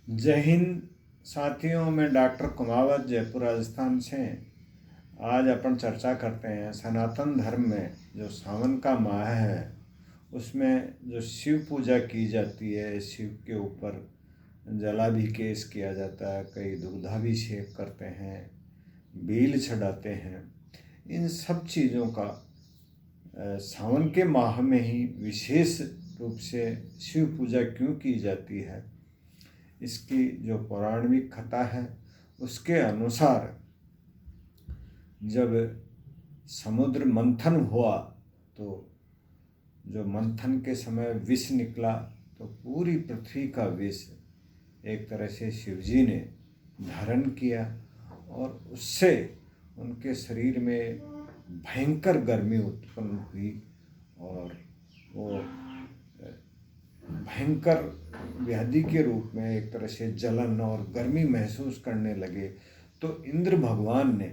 जय हिंद साथियों। मैं डॉक्टर कुमावत जयपुर राजस्थान से। आज अपन चर्चा करते हैं सनातन धर्म में जो सावन का माह है उसमें जो शिव पूजा की जाती है, शिव के ऊपर जलाभिषेक किया जाता है, कई दुग्धाभिषेक करते हैं, बील चढ़ाते हैं। इन सब चीज़ों का सावन के माह में ही विशेष रूप से शिव पूजा क्यों की जाती है, इसकी जो पौराणिक कथा है उसके अनुसार जब समुद्र मंथन हुआ तो जो मंथन के समय विष निकला तो पूरी पृथ्वी का विष एक तरह से शिवजी ने धारण किया और उससे उनके शरीर में भयंकर गर्मी उत्पन्न हुई और वो भयंकर व्याधि के रूप में एक तरह से जलन और गर्मी महसूस करने लगे। तो इंद्र भगवान ने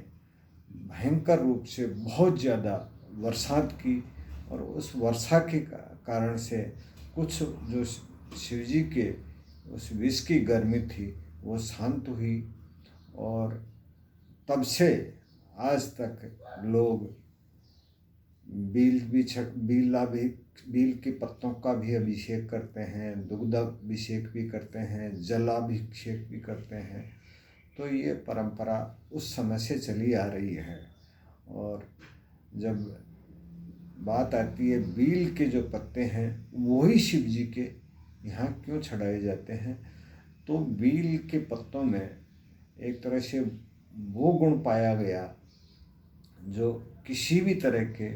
भयंकर रूप से बहुत ज़्यादा बरसात की और उस वर्षा के कारण से कुछ जो शिवजी के उस विष की गर्मी थी वो शांत हुई और तब से आज तक लोग बील के पत्तों का भी अभिषेक करते हैं, दुग्धाभिषेक भी करते हैं, जलाभिषेक भी करते हैं। तो ये परंपरा उस समय से चली आ रही है। और जब बात आती है बील के जो पत्ते हैं वही शिव जी के यहाँ क्यों चढ़ाए जाते हैं, तो बील के पत्तों में एक तरह से वो गुण पाया गया जो किसी भी तरह के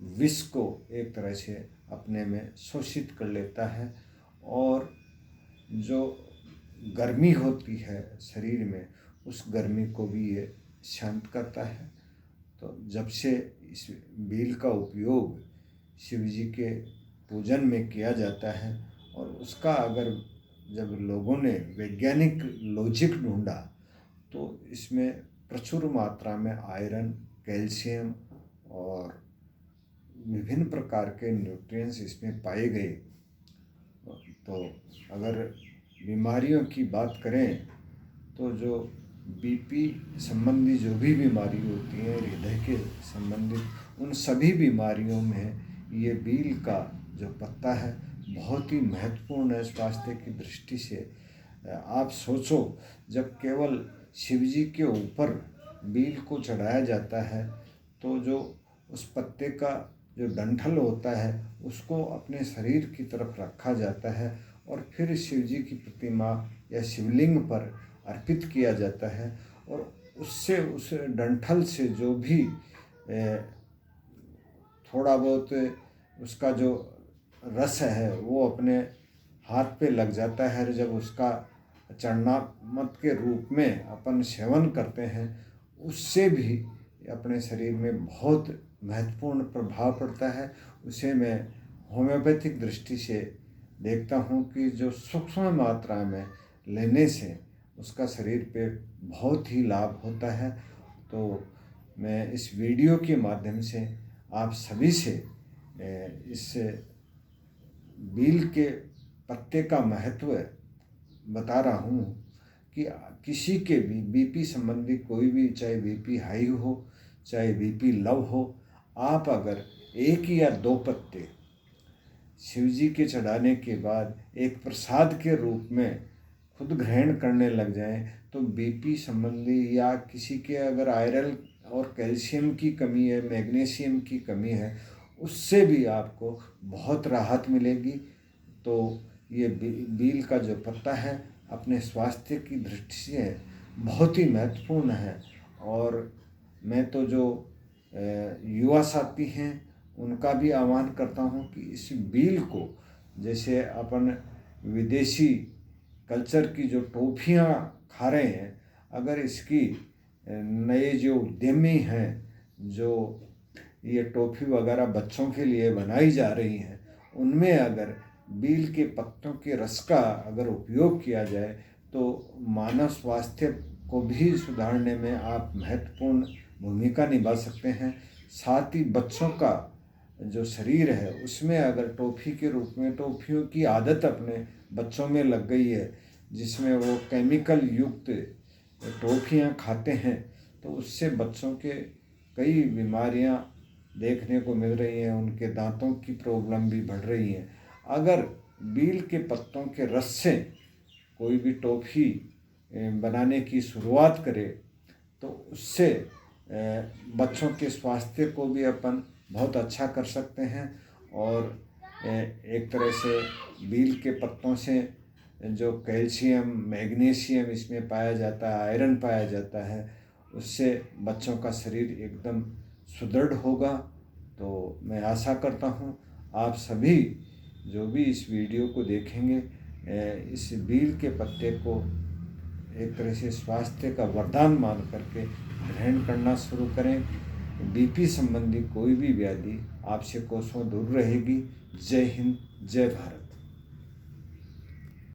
विष को एक तरह से अपने में शोषित कर लेता है और जो गर्मी होती है शरीर में उस गर्मी को भी ये शांत करता है। तो जब से इस बील का उपयोग शिव जी के पूजन में किया जाता है और उसका अगर जब लोगों ने वैज्ञानिक लॉजिक ढूंढा तो इसमें प्रचुर मात्रा में आयरन, कैल्शियम और विभिन्न प्रकार के न्यूट्रिएंट्स इसमें पाए गए। तो अगर बीमारियों की बात करें तो जो बीपी संबंधी जो भी बीमारी होती है, हृदय के संबंधित, उन सभी बीमारियों में ये बील का जो पत्ता है बहुत ही महत्वपूर्ण है स्वास्थ्य की दृष्टि से। आप सोचो, जब केवल शिवजी के ऊपर बील को चढ़ाया जाता है तो जो उस पत्ते का जो डंठल होता है उसको अपने शरीर की तरफ रखा जाता है और फिर शिवजी की प्रतिमा या शिवलिंग पर अर्पित किया जाता है और उससे उस डंठल से जो भी थोड़ा बहुत उसका जो रस है वो अपने हाथ पे लग जाता है। जब उसका चरणामृत के रूप में अपन सेवन करते हैं उससे भी अपने शरीर में बहुत महत्वपूर्ण प्रभाव पड़ता है। उसे मैं होम्योपैथिक दृष्टि से देखता हूँ कि जो सूक्ष्म मात्रा में लेने से उसका शरीर पे बहुत ही लाभ होता है। तो मैं इस वीडियो के माध्यम से आप सभी से इस बील के पत्ते का महत्व बता रहा हूँ कि किसी के भी बीपी संबंधी कोई भी, चाहे बीपी हाई हो चाहे बीपी लो हो, आप अगर एक या दो पत्ते शिवजी के चढ़ाने के बाद एक प्रसाद के रूप में खुद ग्रहण करने लग जाएं तो बीपी संबंधी या किसी के अगर आयरन और कैल्शियम की कमी है, मैग्नीशियम की कमी है, उससे भी आपको बहुत राहत मिलेगी। तो ये बील का जो पत्ता है अपने स्वास्थ्य की दृष्टि से बहुत ही महत्वपूर्ण है। और मैं तो जो युवा साथी हैं उनका भी आह्वान करता हूँ कि इस बील को, जैसे अपन विदेशी कल्चर की जो टॉफ़ियाँ खा रहे हैं, अगर इसकी नए जो उद्यमी हैं जो ये टॉफ़ी वगैरह बच्चों के लिए बनाई जा रही हैं, उनमें अगर बील के पत्तों के रस का अगर उपयोग किया जाए तो मानव स्वास्थ्य को भी सुधारने में आप महत्वपूर्ण भूमिका निभा सकते हैं। साथ ही बच्चों का जो शरीर है उसमें अगर टॉफ़ी के रूप में, टॉफ़ियों की आदत अपने बच्चों में लग गई है, जिसमें वो केमिकल युक्त टॉफ़ियाँ खाते हैं, तो उससे बच्चों के कई बीमारियां देखने को मिल रही हैं, उनके दांतों की प्रॉब्लम भी बढ़ रही है। अगर बील के पत्तों के रस से कोई भी टॉफ़ी बनाने की शुरुआत करे तो उससे बच्चों के स्वास्थ्य को भी अपन बहुत अच्छा कर सकते हैं। और एक तरह से बील के पत्तों से जो कैल्शियम, मैग्नीशियम इसमें पाया जाता है, आयरन पाया जाता है, उससे बच्चों का शरीर एकदम सुदृढ़ होगा। तो मैं आशा करता हूँ आप सभी जो भी इस वीडियो को देखेंगे इस बील के पत्ते को एक तरह से स्वास्थ्य का वरदान मान करके ग्रहण करना शुरू करें। बीपी संबंधी कोई भी व्याधि आपसे कोसों दूर रहेगी। जय हिंद, जय भारत।